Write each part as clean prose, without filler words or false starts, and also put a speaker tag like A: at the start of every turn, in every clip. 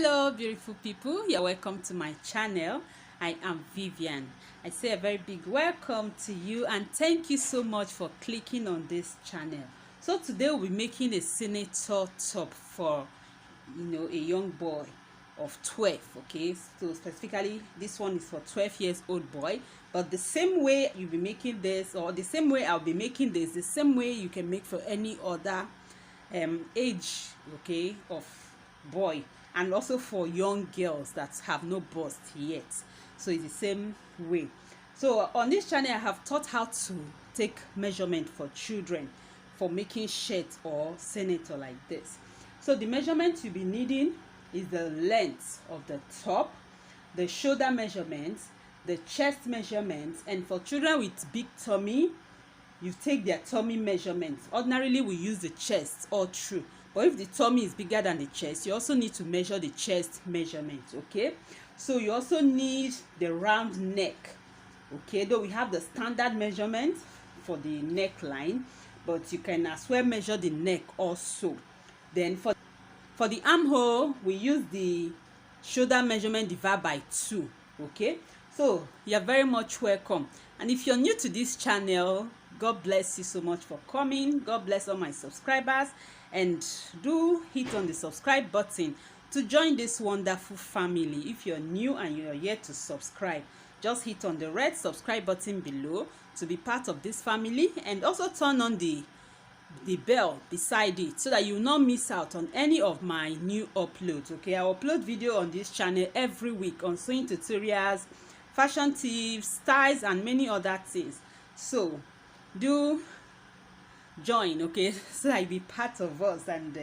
A: Hello beautiful people, you're welcome to my channel. I am Vivian. I say a very big welcome to you and thank you so much for clicking on this channel. So today we'll be making a senator top for a young boy of 12. Okay, so specifically this one is for 12 years old boy, but the same way you'll be making this, or the same way I'll be making this, the same way you can make for any other age, okay, of boy, and also for young girls that have no bust yet. So it's the same way. So on this channel I have taught how to take measurement for children for making shirts or senator like this. So the measurement you'll be needing is the length of the top, the shoulder measurements, the chest measurements, and for children with big tummy, you take their tummy measurements. Ordinarily we use the chest all through, but if the tummy is bigger than the chest, you also need to measure the chest measurement. Okay, so you also need the round neck. Okay, though we have the standard measurement for the neckline, but you can as well measure the neck also. Then for the armhole, we use the shoulder measurement divided by 2. Okay, so you're very much welcome. And if you're new to this channel, God bless you so much for coming. God bless all my subscribers, and do hit on the subscribe button to join this wonderful family. If you're new and you're yet to subscribe, just hit on the red subscribe button below to be part of this family, and also turn on the bell beside it so that you will not miss out on any of my new uploads. Okay, I upload video on this channel every week on sewing tutorials, fashion tips, styles, and many other things. So do join, okay, so that you be part of us, and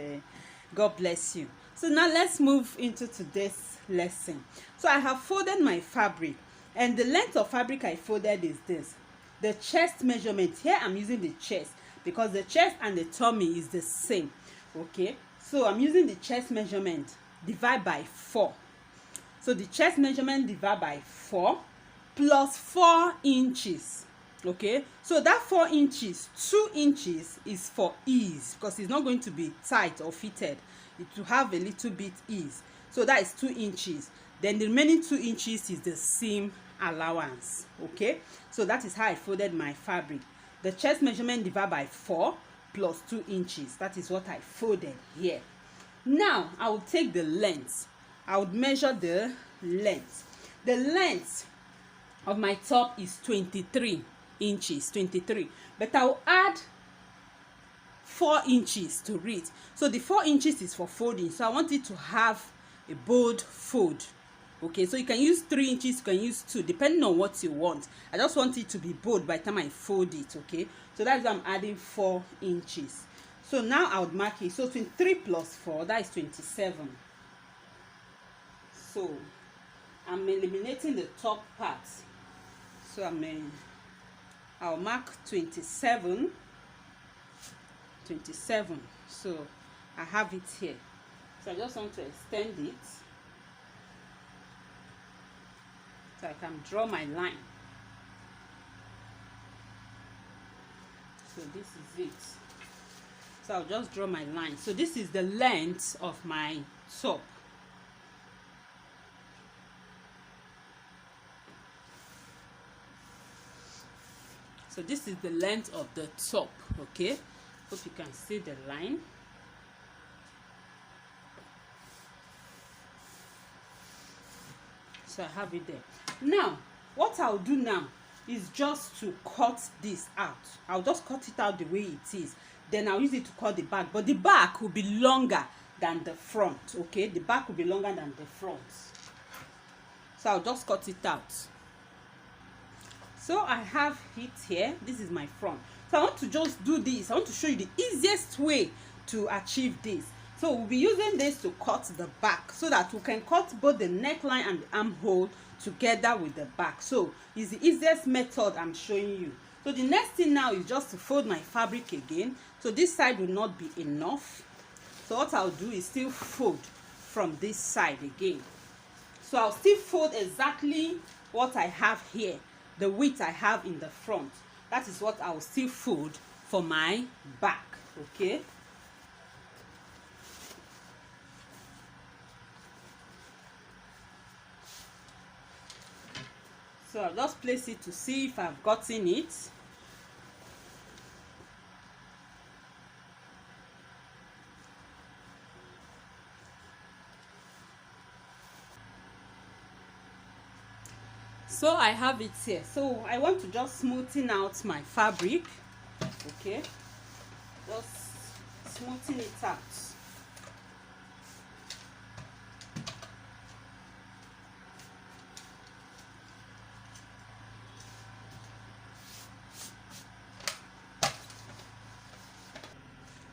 A: God bless you. So now let's move into today's lesson. So I have folded my fabric, and the length of fabric I folded is this. The chest measurement here, I'm using the chest because the chest and the tummy is the same. Okay, so I'm using the chest measurement divide by 4. So the chest measurement divide by 4 plus 4 inches. Okay, so that 4 inches, 2 inches is for ease because it's not going to be tight or fitted. It will have a little bit ease. So that is 2 inches. Then the remaining 2 inches is the seam allowance. Okay, so that is how I folded my fabric. The chest measurement divided by 4 plus 2 inches. That is what I folded here. Now I will take the length. I would measure the length. The length of my top is 23 inches, 23, but I will add 4 inches to it. So the 4 inches is for folding, so I want it to have a bold fold. Okay, so you can use 3 inches, you can use 2, depending on what you want. I just want it to be bold by the time I fold it. Okay, so that's why I'm adding 4 inches. So now I would mark it. So 23 plus 4, that is 27. So I'm eliminating the top part. So I'll mark 27. So I have it here. So I just want to extend it so I can draw my line. So this is it. So I'll just draw my line. So this is the length of my top. So this is the length of the top. Okay, hope you can see the line. So I have it there. Now what I'll do now is just to cut this out. I'll just cut it out the way it is. Then I'll use it to cut the back, but the back will be longer than the front. Okay, the back will be longer than the front. So I'll just cut it out. So I have it here. This is my front. So I want to just do this. I want to show you the easiest way to achieve this. So we'll be using this to cut the back so that we can cut both the neckline and the armhole together with the back. So it's the easiest method I'm showing you. So the next thing now is just to fold my fabric again. So this side will not be enough. So what I'll do is still fold from this side again. So I'll still fold exactly what I have here, the width I have in the front. That is what I will still fold for my back. Okay, So I'll just place it to see if I've gotten it. So I have it here. So I want to just smoothen out my fabric. Okay, just smoothing it out.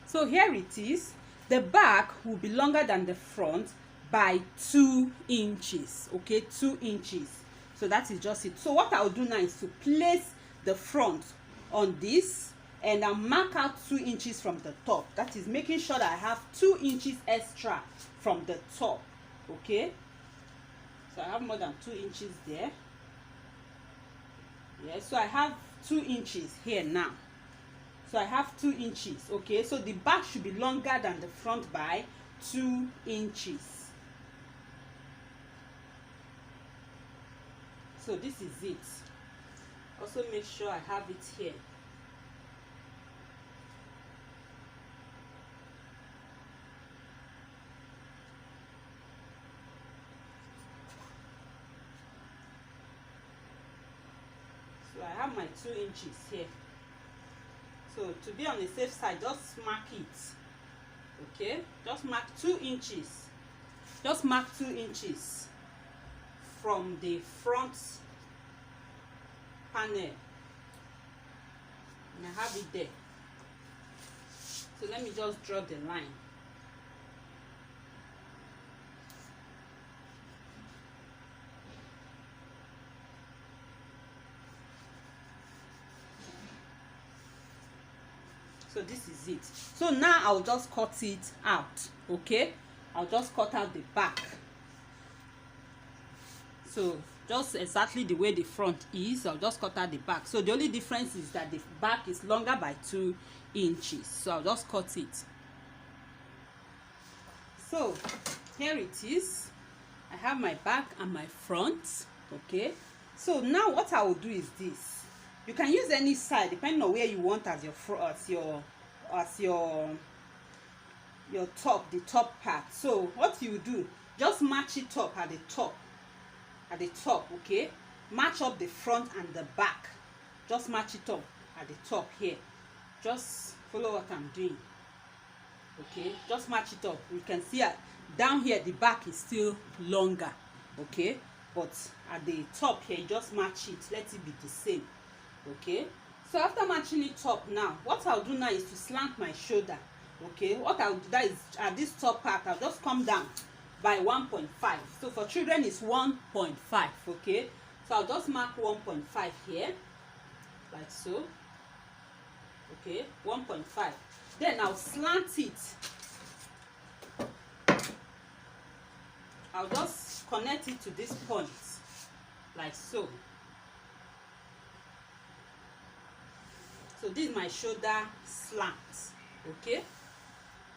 A: So here it is. The back will be longer than the front by 2 inches. Okay, 2 inches. So that is just it. So what I'll do now is to place the front on this and I'll mark out 2 inches from the top. That is making sure that I have 2 inches extra from the top. Okay, so I have more than 2 inches there. Yeah, so I have 2 inches here now. So I have 2 inches. Okay, so the back should be longer than the front by 2 inches. So this is it. Also make sure I have it here. So I have my 2 inches here. So to be on the safe side, just mark it. Okay, just mark 2 inches. Just mark 2 inches from the front panel. And I have it there. So let me just draw the line. So this is it. So now I'll just cut it out. Okay, I'll just cut out the back. So just exactly the way the front is, I'll just cut out the back. So the only difference is that the back is longer by 2 inches. So I'll just cut it. So here it is. I have my back and my front. Okay, so now what I will do is this. You can use any side depending on where you want as your top, the top part. So what you do, just match it up at the top. Okay, match up the front and the back. Just match it up at the top here. Just follow what I'm doing. Okay, just match it up. You can see down here the back is still longer. Okay, but at the top here, you just match it. Let it be the same. Okay, so after matching it up, now what I'll do now is to slant my shoulder. Okay, what I'll do, that is at this top part, I'll just come down by 1.5. So for children it's 1.5. Okay, so I'll just mark 1.5 here, like so. Okay, 1.5. Then I'll slant it. I'll just connect it to this point, like so. So this is my shoulder slant. Okay,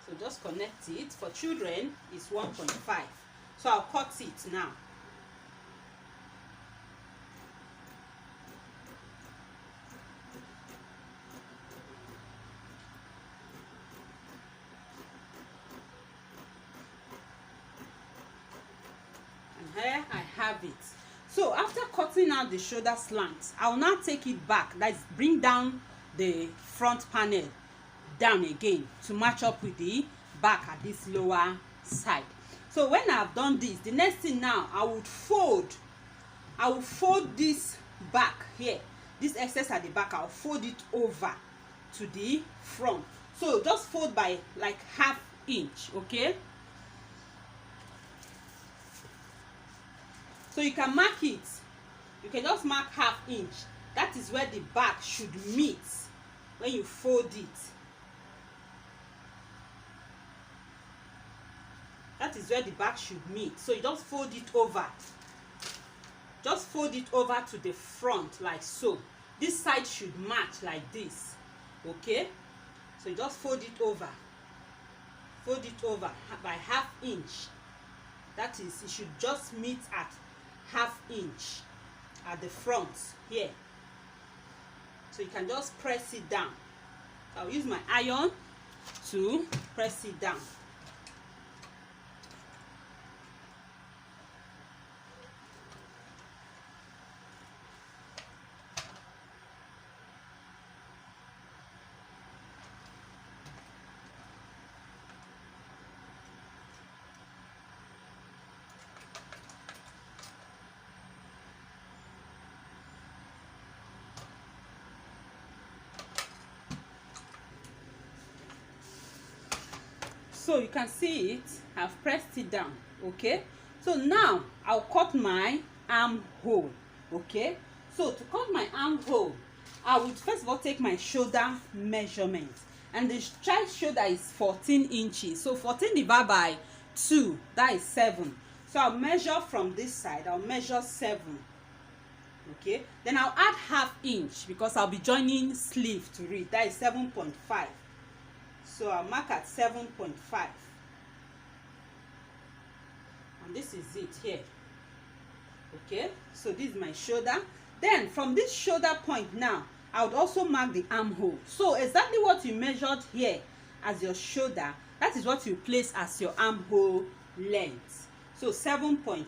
A: so just connect it. For children it's 1.5. So I'll cut it now. And here I have it. So after cutting out the shoulder slant, I will now take it back. That is, bring down the front panel down again to match up with the back at this lower side. So when I've done this, the next thing now, I will fold this back here, this excess at the back. I'll fold it over to the front. So just fold by like ½ inch. Okay, so you can mark it. You can just mark ½ inch. That is where the back should meet when you fold it. That is where the back should meet. So you just fold it over. Just fold it over to the front like so. This side should match like this. Okay, so you just fold it over. Fold it over by ½ inch. That is, it should just meet at ½ inch. at the front here. So you can just press it down. So I'll use my iron to press it down. So you can see it, I've pressed it down. Okay, so now I'll cut my armhole. Okay, so to cut my armhole, I would first of all take my shoulder measurement, and the child shoulder is 14 inches. So 14 divided by 2, that is 7. So I'll measure from this side, I'll measure 7. Okay, then I'll add ½ inch because I'll be joining sleeve to it, that is 7.5. So I'll mark at 7.5, and this is it here. Okay, so this is my shoulder. Then from this shoulder point now, I would also mark the armhole. So exactly what you measured here as your shoulder, that is what you place as your armhole length. So 7.5.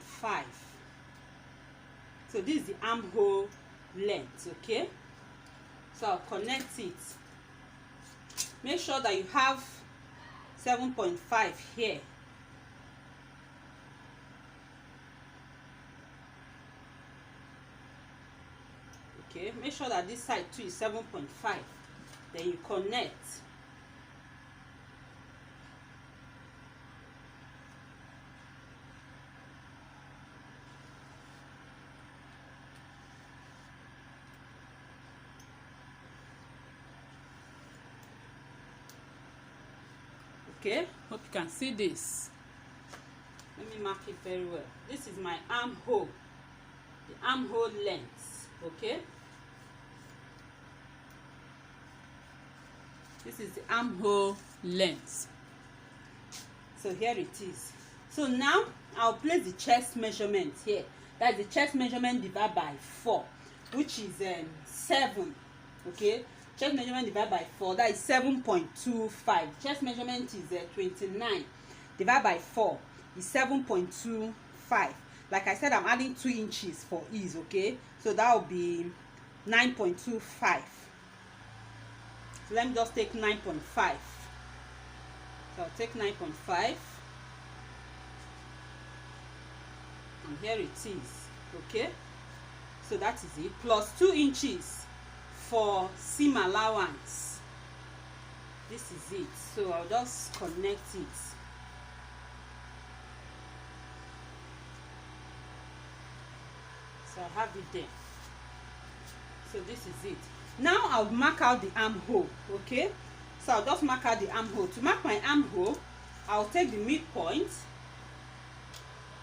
A: So this is the armhole length. Okay, so I'll connect it. Make sure that you have 7.5 here. Okay, make sure that this side too is 7.5. Then you connect. Okay, hope you can see this. Let me mark it very well. This is my armhole, the armhole length. Okay, this is the armhole length. So here it is. So now I'll place the chest measurement here. That's the chest measurement divided by 4, which is 7. Okay, chest measurement divided by 4, that is 7.25. Chest measurement is 29 divided by 4 is 7.25. Like I said, I'm adding 2 inches for ease. Okay, so that will be 9.25. So let me just take 9.5. So I'll take 9.5, and here it is. Okay, so that is it, plus 2 inches for seam allowance. This is it. So I'll just connect it. So I have it there. So this is it. Now I'll mark out the armhole. Okay, so I'll just mark out the armhole. To mark my armhole, I'll take the midpoint.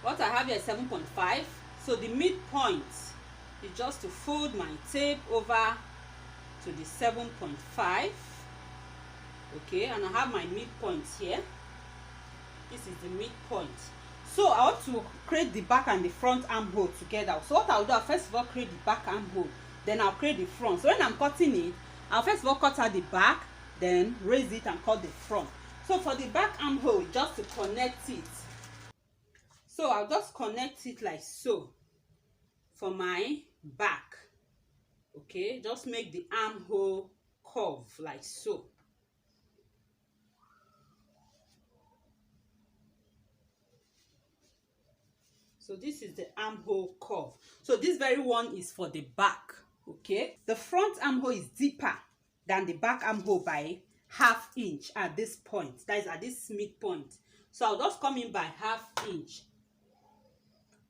A: What I have here is 7.5. So the midpoint is just to fold my tape over to the 7.5. Okay, and I have my midpoint here. This is the midpoint. So I want to create the back and the front armhole together. So what I'll do, I'll first of all create the back armhole, then I'll create the front. So when I'm cutting it, I'll first of all cut out the back, then raise it and cut the front. So for the back armhole, just to connect it, so I'll just connect it like so for my back. Okay, just make the armhole curve like so. So this is the armhole curve. So this very one is for the back. Okay, the front armhole is deeper than the back armhole by ½ inch at this point. That is at this midpoint. So I'll just come in by ½ inch.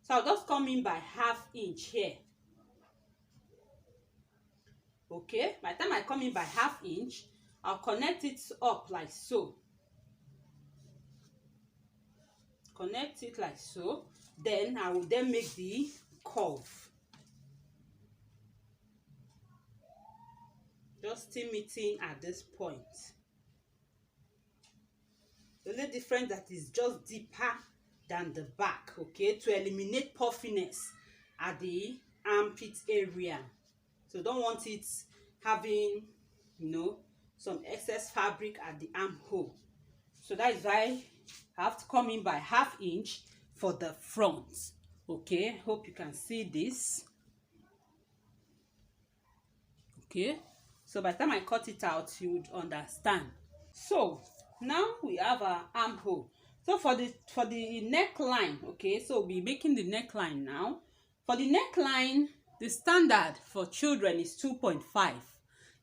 A: So I'll just come in by ½ inch here. Okay, by the time I come in by ½ inch, I'll connect it up like so. Connect it like so. Then I will then make the curve. Just steam it in at this point. The only difference that is just deeper than the back, okay, to eliminate puffiness at the armpit area. So don't want it having, some excess fabric at the armhole. So that is why I have to come in by 1/2 inch for the front. Okay, hope you can see this. Okay, so by the time I cut it out, you would understand. So now we have our armhole. So for the neckline, okay, so we'll be making the neckline now. For the neckline, the standard for children is 2.5.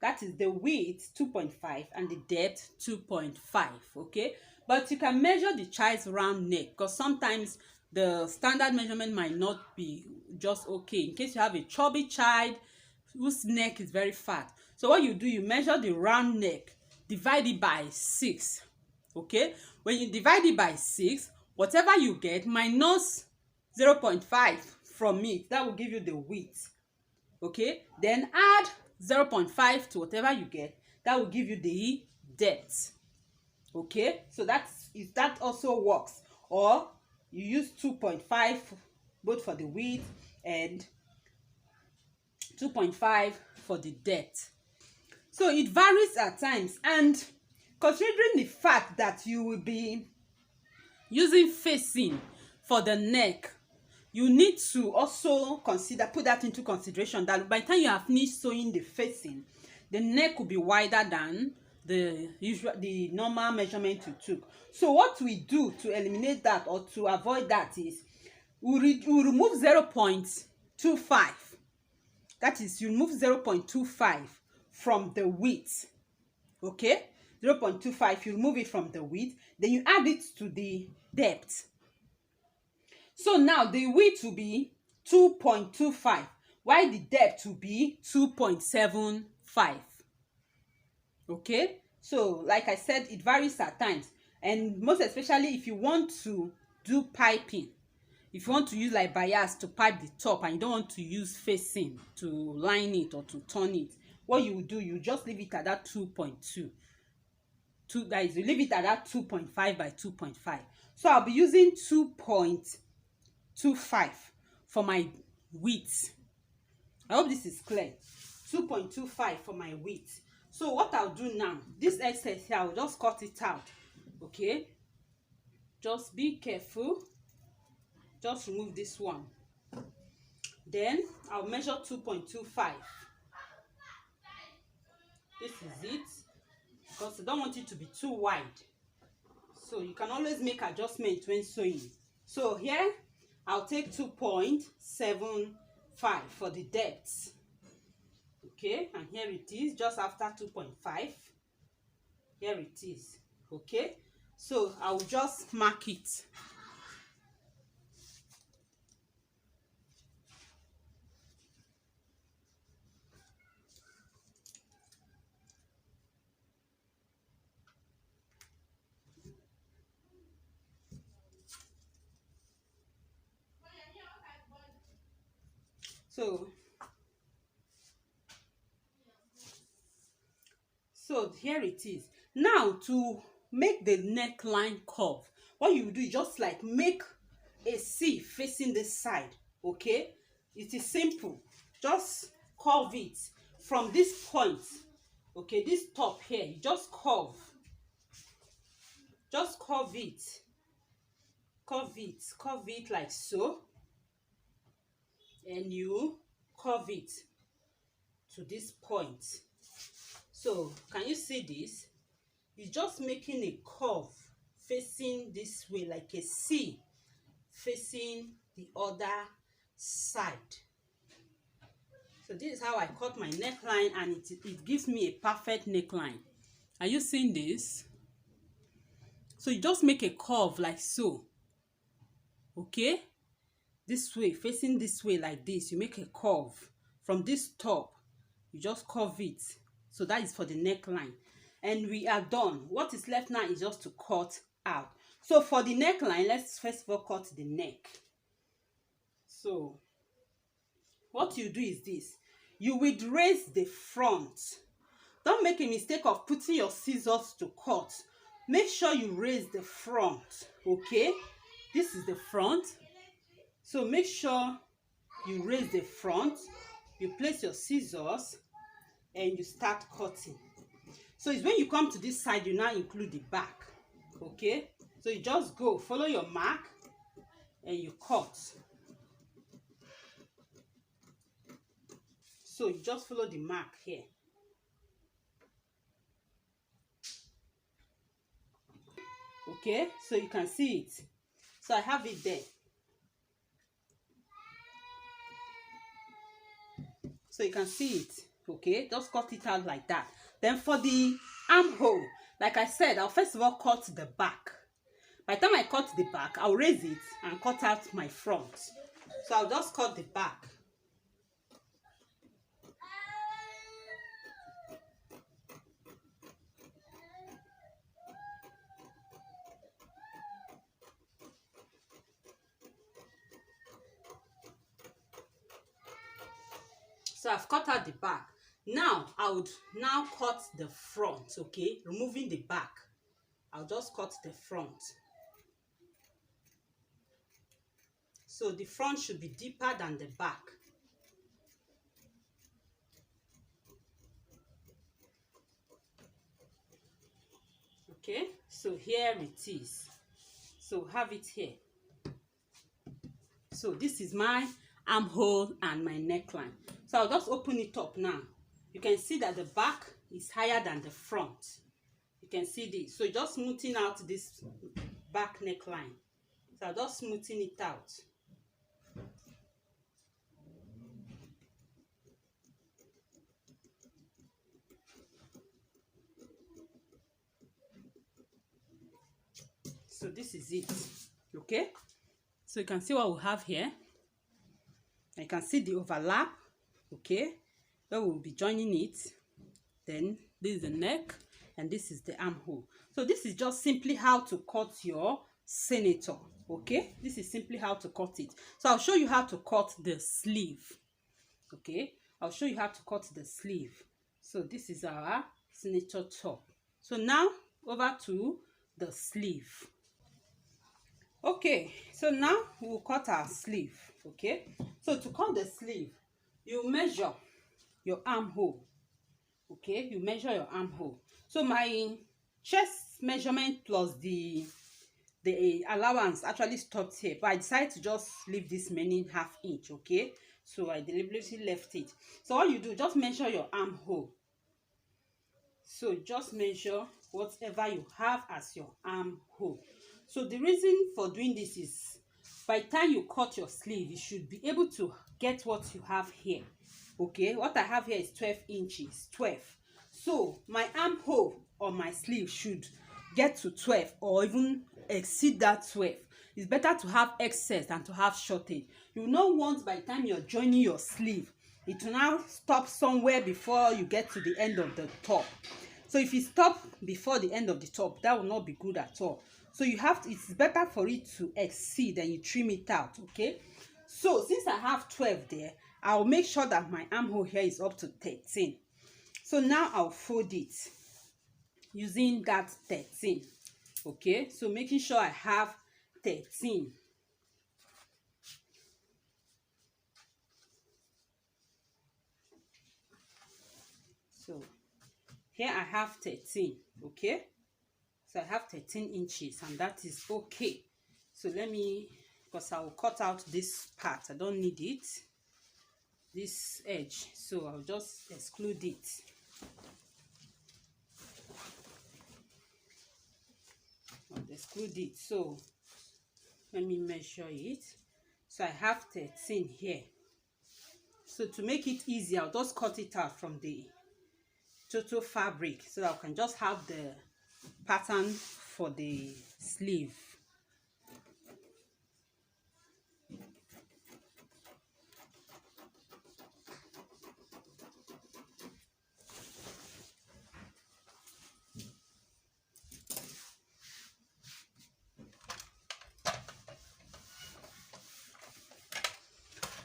A: That is the width 2.5 and the depth 2.5. Okay, but you can measure the child's round neck, because sometimes the standard measurement might not be just okay, in case you have a chubby child whose neck is very fat. So what you do, you measure the round neck, divide it by 6. Okay, when you divide it by 6, whatever you get minus 0.5 from it, that will give you the width. Okay, then add 0.5 to whatever you get, that will give you the depth. Okay, so that also works. Or you use 2.5 both for the width and 2.5 for the depth. So it varies at times, and considering the fact that you will be using facing for the neck, you need to also put that into consideration, that by the time you have finished sewing the facing, the neck will be wider than the normal measurement you took. So what we do to eliminate that or to avoid that is we remove 0.25. That is, you remove 0.25 from the width. Okay, 0.25, you remove it from the width, then you add it to the depth. So now the width will be 2.25, while the depth will be 2.75. Okay, so like I said, it varies at times, and most especially if you want to do piping, if you want to use like bias to pipe the top and you don't want to use facing to line it or to turn it, what you will do, you just leave it at that 2.2. That is, you leave it at that 2.5 by 2.5. So I'll be using 2.25 for my width. I hope this is clear. 2.25 for my width. So what I'll do now, this excess here, I'll just cut it out. Okay, just be careful. Just remove this one. Then I'll measure 2.25. This is it, because I don't want it to be too wide. So you can always make adjustments when sewing. So here I'll take 2.75 for the depth. Okay, and here it is, just after 2.5. Here it is. Okay, so I'll just mark it. So here it is. Now to make the neckline curve, what you do is just like make a C facing this side. Okay, it is simple. Just curve it from this point. Okay, this top here, you just curve it, curve it like so, and you curve it to this point. So can you see this? It's just making a curve facing this way, like a C facing the other side. So this is how I cut my neckline, and it gives me a perfect neckline. Are you seeing this? So you just make a curve like so. Okay, this way, facing this way like this, you make a curve from this top, you just curve it. So that is for the neckline, and we are done. What is left now is just to cut out. So for the neckline, let's first of all cut the neck. So what you do is this: you will raise the front. Don't make a mistake of putting your scissors to cut. Make sure you raise the front. Okay, this is the front, so make sure you raise the front, you place your scissors, and you start cutting. So it's when you come to this side, you now include the back. Okay, so you just go follow your mark and you cut. So you just follow the mark here. Okay, so you can see it. So I have it there. So you can see it. Okay, just cut it out like that. Then for the armhole, like I said, I'll first of all cut the back. By the time I cut the back, I'll raise it and cut out my front. So I'll just cut the back. So I've cut out the back. Now I would now cut the front, okay? Removing the back. I'll just cut the front. So the front should be deeper than the back. Okay, so here it is. So have it here. So this is my armhole and my neckline. So I'll just open it up now. You can see that the back is higher than the front. You can see this. So just smoothing out this back neckline. So I'll just smoothing it out. So this is it. Okay, so you can see what we have here. You can see the overlap. Okay, where we'll be joining it. Then this is the neck and this is the armhole. So this is just simply how to cut your senator. Okay, this is simply how to cut it. So I'll show you how to cut the sleeve. Okay, I'll show you how to cut the sleeve. So this is our senator top. So now over to the sleeve. Okay, so now we'll cut our sleeve. Okay, so to cut the sleeve, you measure your armhole. Okay, you measure your armhole. So my chest measurement plus the allowance actually stopped here, but I decided to just leave this remaining ½ inch. Okay, so I deliberately left it. So what you do, just measure your armhole. So just measure whatever you have as your armhole. So the reason for doing this is, by the time you cut your sleeve, you should be able to get what you have here. Okay, what I have here is 12 inches, 12. So my armhole on my sleeve should get to 12 or even exceed that 12. It's better to have excess than to have shortage. You know, once by the time you're joining your sleeve, it will now stop somewhere before you get to the end of the top. So if you stop before the end of the top, that will not be good at all. So you have to, it's better for it to exceed and you trim it out. Okay, so since I have 12 there, I'll make sure that my armhole here is up to 13. So now I'll fold it using that 13. Okay, so making sure I have 13. So here I have 13. Okay, so I have 13 inches and that is okay. So let me, because I will cut out this part, I don't need it, this edge, so I'll just exclude it. I'll exclude it. So let me measure it. So I have 13 here. So to make it easy, I'll just cut it out from the total fabric so that I can just have the pattern for the sleeve.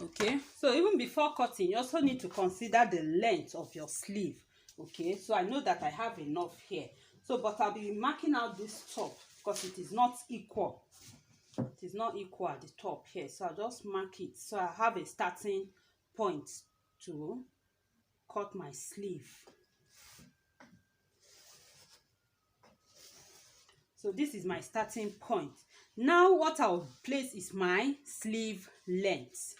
A: Okay, so even before cutting, you also need to consider the length of your sleeve. Okay, so I know that I have enough here, so but I'll be marking out this top because it is not equal. it is not equal at the top here, so I'll just mark it so I have a starting point to cut my sleeve. So this is my starting point. Now what I'll place is my sleeve length.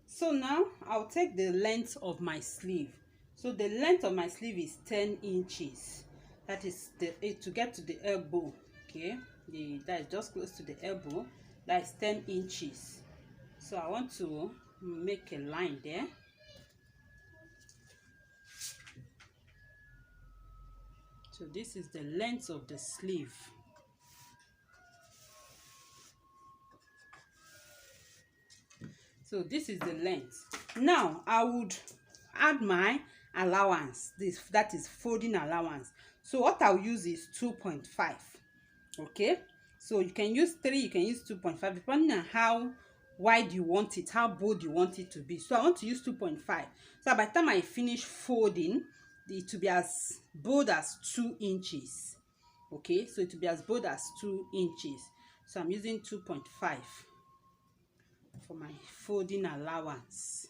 A: So now I'll take the length of my sleeve. So the length of my sleeve is 10 inches. That is to get to the elbow. Okay, that is just close to the elbow. That is 10 inches. So I want to make a line there. So this is the length of the sleeve. So this is the length. Now I would add my allowance. That is folding allowance. So what I'll use is 2.5. Okay, so you can use 3, you can use 2.5, depending on how wide you want it, how bold you want it to be. So I want to use 2.5. So by the time I finish folding, it will be as bold as 2 inches. Okay, so it will be as bold as 2 inches. So I'm using 2.5 for my folding allowance.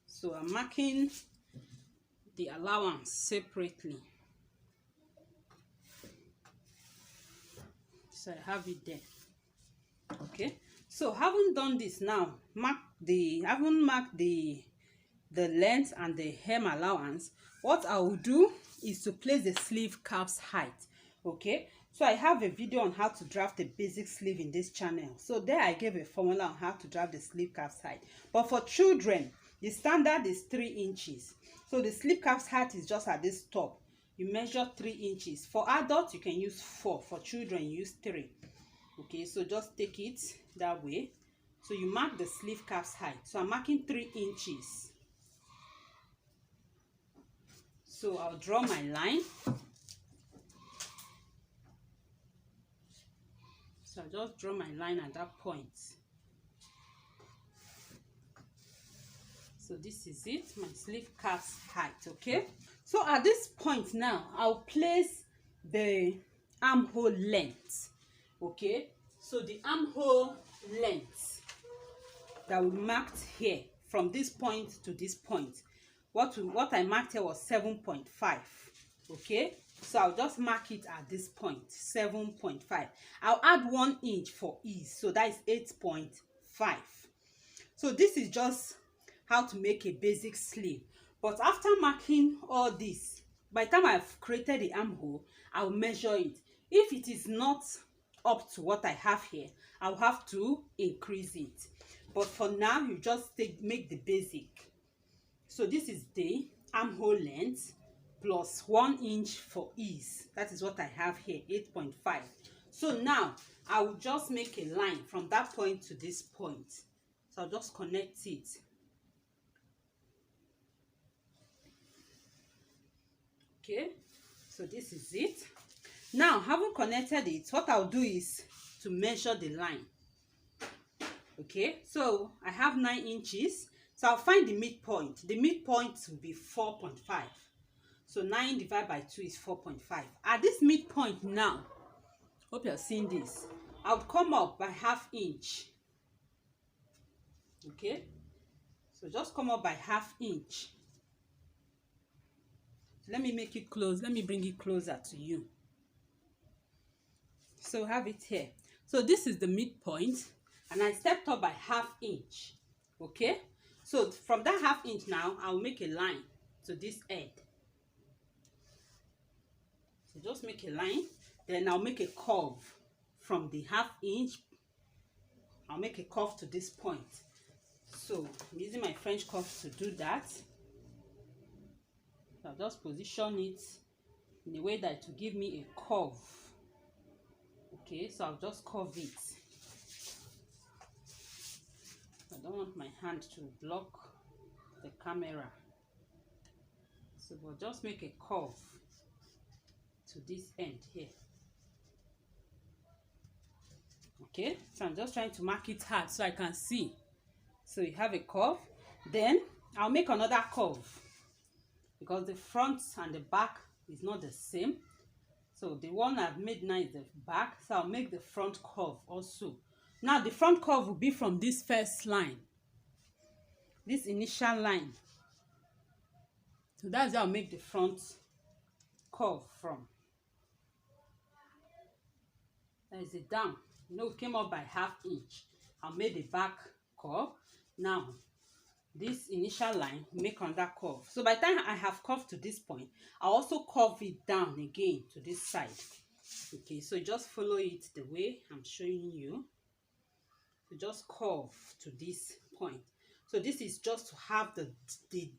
A: So I'm marking the allowance separately. So I have it there. Okay, so having done this now, having marked the length and the hem allowance, what I will do is to place the sleeve calf's height. Okay, so I have a video on how to draft a basic sleeve in this channel. So there I gave a formula on how to draft the sleeve calf's height. But for children, the standard is 3 inches. So the sleeve calf's height is just at this top. You measure 3 inches. For adults, you can use 4. For children, you use 3. Okay, so just take it that way. So you mark the sleeve calf's height. So I'm marking 3 inches. So I'll draw my line. So I'll just draw my line at that point. So this is it, my sleeve calf's height. Okay, so at this point now, I'll place the armhole length. Okay, so the armhole length that we marked here from this point to this point, what I marked here was 7.5. okay, so I'll just mark it at this point, 7.5. I'll add 1 inch for ease, so that is 8.5. so this is just how to make a basic sleeve. But after marking all this, by the time I've created the armhole, I'll measure it. If it is not up to what I have here, I'll have to increase it. But for now, you just make the basic. So this is the armhole length plus 1 inch for ease. That is what I have here, 8.5. So now I will just make a line from that point to this point. So I'll just connect it. Okay, so this is it. Now, having connected it, what I'll do is to measure the line. Okay, so I have 9 inches. So I'll find the midpoint. The midpoint will be 4.5. So 9 divided by 2 is 4.5. At this midpoint now, hope you're seeing this, I'll come up by ½ inch. Okay, so just come up by ½ inch. Let me make it close. Let me bring it closer to you. So have it here. So this is the midpoint, and I stepped up by ½ inch. Okay, so from that ½ inch now, I'll make a line to this end. So just make a line, then I'll make a curve from the ½ inch. I'll make a curve to this point. So I'm using my French curve to do that. So I'll just position it in a way that to give me a curve. Okay, so I'll just curve it. I don't want my hand to block the camera. So we'll just make a curve to this end here. Okay, so I'm just trying to mark it hard so I can see. So you have a curve. Then I'll make another curve because the front and the back is not the same. So the one I've made now is the back, so I'll make the front curve also. Now the front curve will be from this first line, this initial line. So that's how I'll make the front curve from. That is it down. You know, it came up by ½ inch. I'll make the back curve. Now this initial line, make another curve. So by the time I have curved to this point, I'll also curve it down again to this side. Okay, so just follow it the way I'm showing you. So just curve to this point. So this is just to have the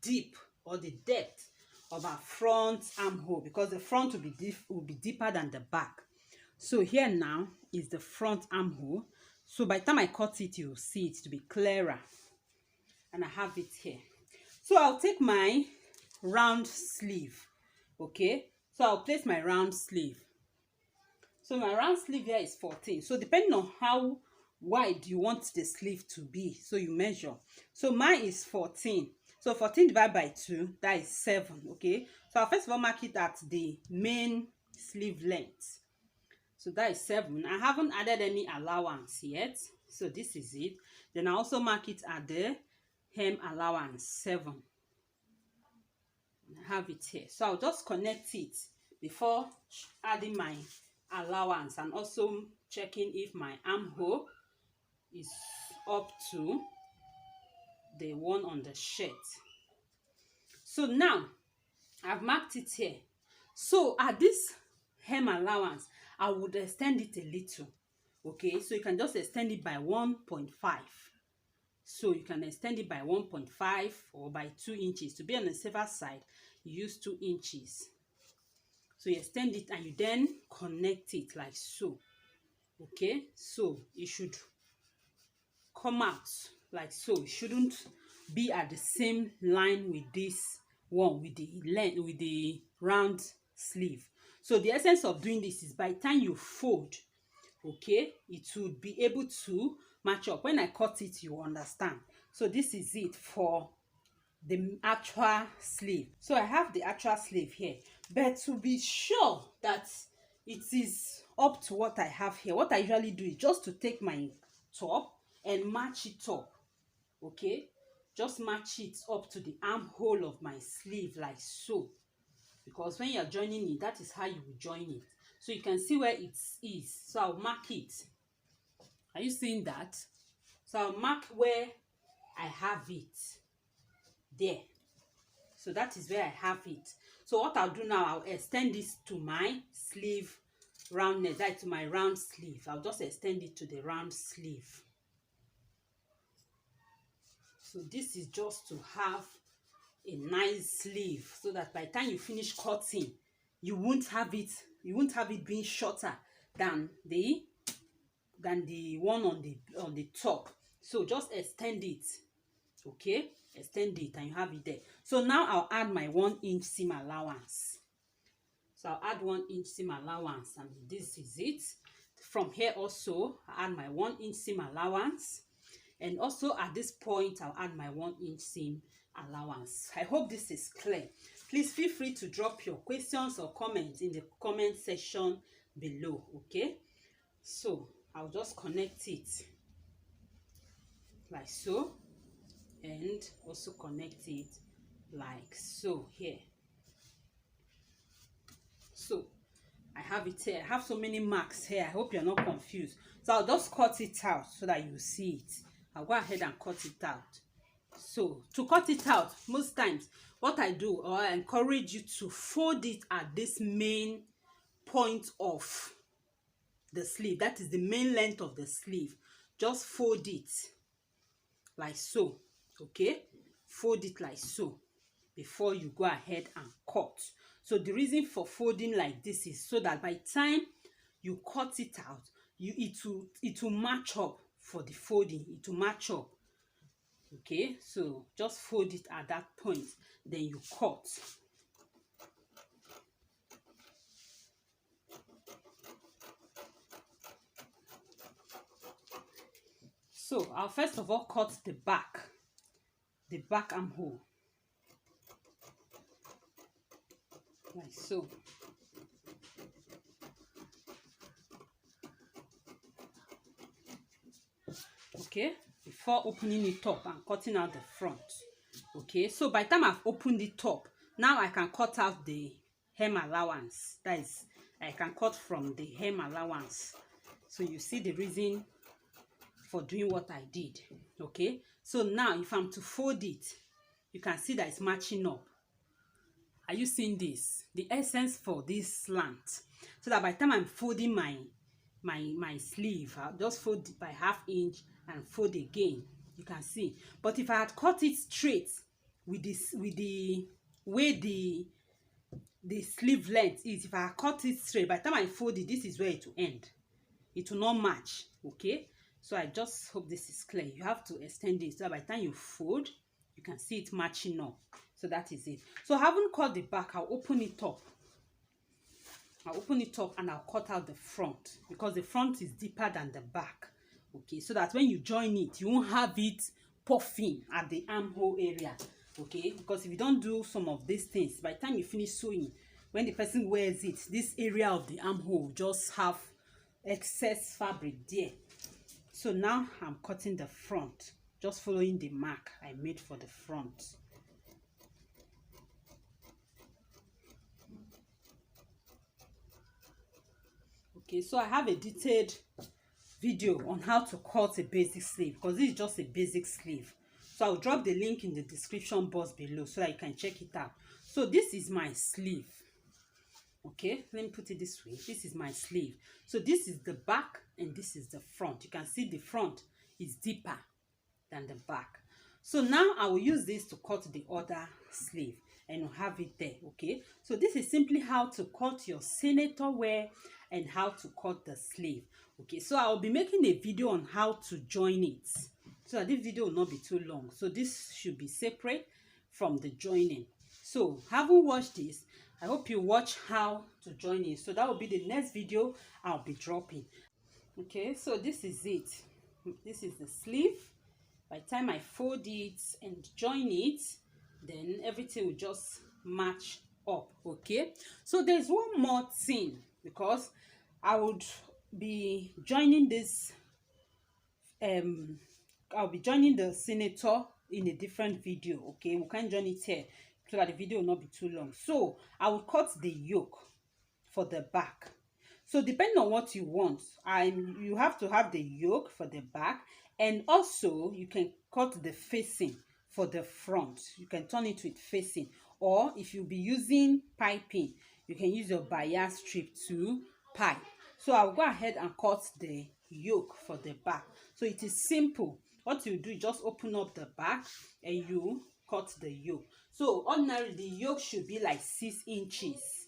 A: deep or the depth of our front armhole, because the front will be deeper than the back. So here now is the front armhole. So by the time I cut it, you'll see it to be clearer. And I have it here. So I'll take my round sleeve. Okay, so I'll place my round sleeve. So my round sleeve here is 14. So depending on how wide you want the sleeve to be, so you measure. So mine is 14. So 14 divided by 2, that is 7. Okay, so I'll first of all mark it at the main sleeve length. So that is 7. I haven't added any allowance yet. So this is it. Then I also mark it at the hem allowance, 7. I have it here. So I'll just connect it before adding my allowance, and also checking if my armhole is up to the one on the shirt. So now I've marked it here. So at this hem allowance, I would extend it a little. Okay, so you can just extend it by 1.5. So you can extend it by 1.5 or by 2 inches. To be on the safer side, you use 2 inches. So you extend it and you then connect it like so. Okay, so it should come out like so. It shouldn't be at the same line with this one, with the length, with the round sleeve. So the essence of doing this is by the time you fold, okay, it would be able to match up. When I cut it, you understand. So this is it for the actual sleeve. So I have the actual sleeve here, but to be sure that it is up to what I have here, what I usually do is just to take my top and match it up. Okay, just match it up to the armhole of my sleeve like so, because when you're joining it, that is how you will join it. So you can see where it is. So I'll mark it. Are you seeing that? So I'll mark where I have it there. So that is where I have it. So what I'll do now, I'll extend this to my sleeve roundness, that's to my round sleeve. I'll just extend it to the round sleeve. So this is just to have a nice sleeve, so that by the time you finish cutting, you won't have it being shorter than the one on the top. So just extend it. Okay, extend it and you have it there. So now I'll add my 1 inch seam allowance. So I'll add 1 inch seam allowance, and this is it. From here also, I add my 1 inch seam allowance, and also at this point I'll add my 1 inch seam allowance. I hope this is clear. Please feel free to drop your questions or comments in the comment section below. Okay, so I'll just connect it like so, and also connect it like so here. So I have it here. I have so many marks here. I hope you're not confused. So I'll just cut it out so that you see it. I'll go ahead and cut it out. So to cut it out, most times what I do, or I encourage you to fold it at this main point of the sleeve. That is the main length of the sleeve. Just fold it like so. Okay, fold it like so before you go ahead and cut. So the reason for folding like this is so that by the time you cut it out, it will match up for the folding. It will match up. Okay, so just fold it at that point, then you cut. So I'll first of all cut the back armhole, like so. Okay, before opening it up and cutting out the front. Okay, so by the time I've opened it up, now I can cut out the hem allowance. That is, I can cut from the hem allowance. So you see the reason for doing what I did. Okay, so now if I'm to fold it, you can see that it's matching up. Are you seeing this? The essence for this slant, so that by the time I'm folding my sleeve, I'll just fold it by 1/2 inch and fold again. You can see. But if I had cut it straight with the way the sleeve length is, if I had cut it straight, by the time I fold it, this is where it will end. It will not match. Okay, so I just hope this is clear. You have to extend it so that by the time you fold, you can see it matching up. So that is it. So having cut the back, I'll open it up. And I'll cut out the front, because the front is deeper than the back. Okay, so that when you join it, you won't have it puffing at the armhole area. Okay, because if you don't do some of these things, by the time you finish sewing, when the person wears it, this area of the armhole will just have excess fabric there. So now I'm cutting the front, just following the mark I made for the front. Okay, so I have a detailed video on how to cut a basic sleeve, because this is just a basic sleeve. So I'll drop the link in the description box below so that you can check it out. So this is my sleeve. Okay, let me put it this way. This is my sleeve. So this is the back and this is the front. You can see the front is deeper than the back. So now I will use this to cut the other sleeve and have it there. Okay, so this is simply how to cut your senator wear and how to cut the sleeve. Okay, so I will be making a video on how to join it, so that this video will not be too long. So this should be separate from the joining. So having watched this, I hope you watch how to join it. So that will be the next video I'll be dropping. Okay, so this is it. This is the sleeve. By the time I fold it and join it, then everything will just match up. Okay, so there's one more thing, because I would be joining this I'll be joining the senator in a different video. Okay, we can't join it here so that the video will not be too long. So I will cut the yoke for the back. So depending on what you want, you have to have the yoke for the back, and also you can cut the facing for the front. You can turn it with facing, or if you'll be using piping, you can use your bias strip to pipe. So I'll go ahead and cut the yoke for the back. So it is simple. What you do, you just open up the back and you cut the yoke. So ordinarily the yoke should be like 6 inches.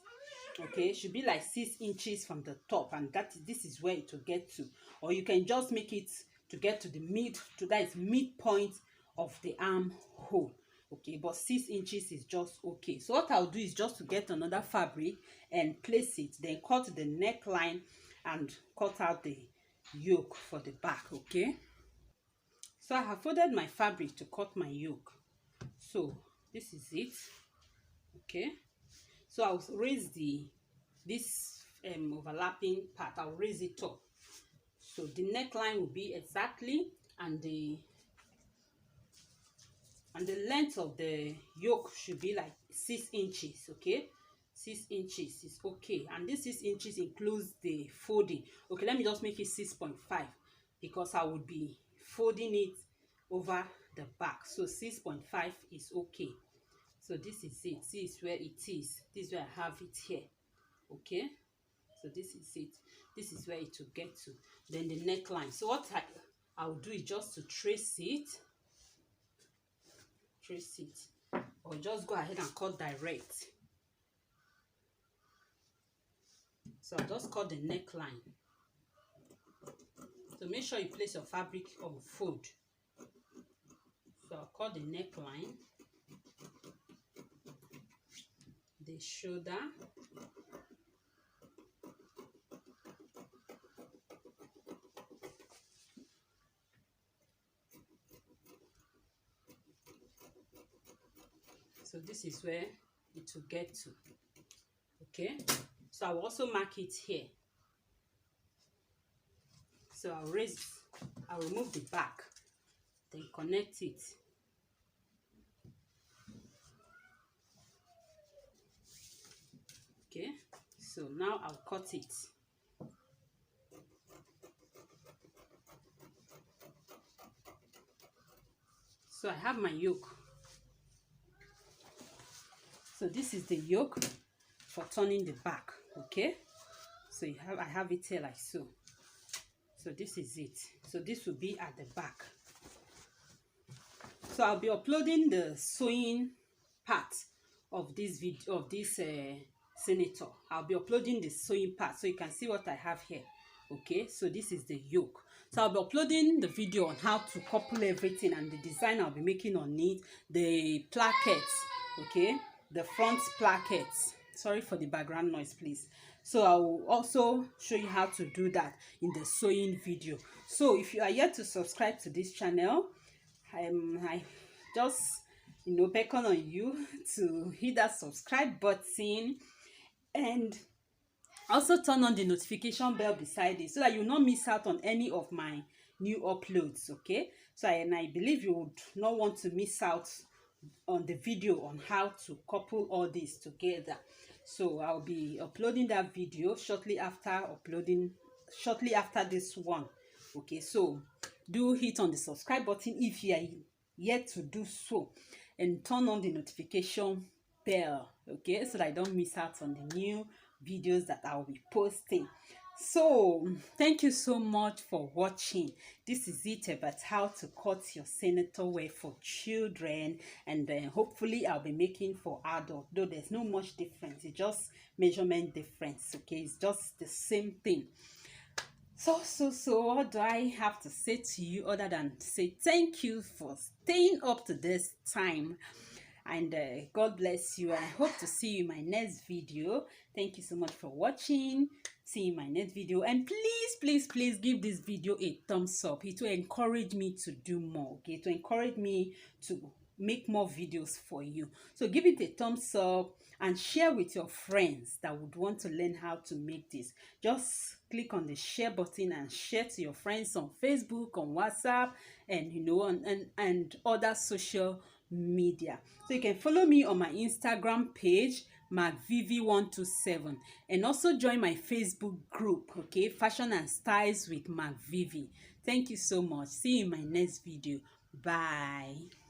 A: Okay, it should be like 6 inches from the top, and this is where it will get to. Or you can just make it to get to the midpoint of the armhole. Okay, but 6 inches is just okay. So what I'll do is just to get another fabric and place it, then cut the neckline and cut out the yoke for the back. Okay, so I have folded my fabric to cut my yoke. So this is it. Okay, so I'll raise this overlapping part. I'll raise it up, so the neckline will be exactly, and the length of the yoke should be like 6 inches. Okay, 6 inches is okay, and this 6 inches includes the folding. Okay, let me just make it 6.5, because I would be folding it over the back. So 6.5 is okay. So this is it. See, it's where it is. This is where I have it here. Okay, so this is it. This is where it will get to. Then the neckline. So what I'll do is just to trace it, or just go ahead and cut direct. So I'll just cut the neckline. So make sure you place your fabric on fold. So I'll cut the neckline, the shoulder, So this is where it will get to. Okay, so I will also mark it here. So I'll remove the back, then connect it. Okay, so now I'll cut it. So I have my yoke. So this is the yoke for turning the back. Okay, so I have it here like so. So this is it. So this will be at the back. So I'll be uploading the sewing part of this video, of this senator. I'll be uploading the sewing part so you can see what I have here. Okay, so this is the yoke. So I'll be uploading the video on how to couple everything and the design I'll be making on it, the plackets, okay, the front plackets. Sorry for the background noise, please. So I will also show you how to do that in the sewing video. So if you are yet to subscribe to this channel, I just beckon on you to hit that subscribe button and also turn on the notification bell beside it so that you will not miss out on any of my new uploads. Okay, so I believe you would not want to miss out on the video on how to couple all this together. So I'll be uploading that video shortly after this one. Okay, so do hit on the subscribe button if you are yet to do so, and turn on the notification bell, okay, so that I don't miss out on the new videos that I'll be posting. So thank you so much for watching. This is it about how to cut your senator wear for children, and hopefully I'll be making for adult, though there's no much difference. It's just measurement difference. Okay, it's just the same thing. So what do I have to say to you other than say thank you for staying up to this time, and God bless you. I hope to see you in my next video. Thank you so much for watching. See you in my next video, and please give this video a thumbs up. It will encourage me to do more. Okay, to encourage me to make more videos for you. So give it a thumbs up and share with your friends that would want to learn how to make this. Just click on the share button and share to your friends on Facebook, on WhatsApp, and and other social media. So you can follow me on my Instagram page, MacVivi127, and also join my Facebook group, okay, Fashion and Styles with MacVivi. Thank you so much. See you in my next video. Bye.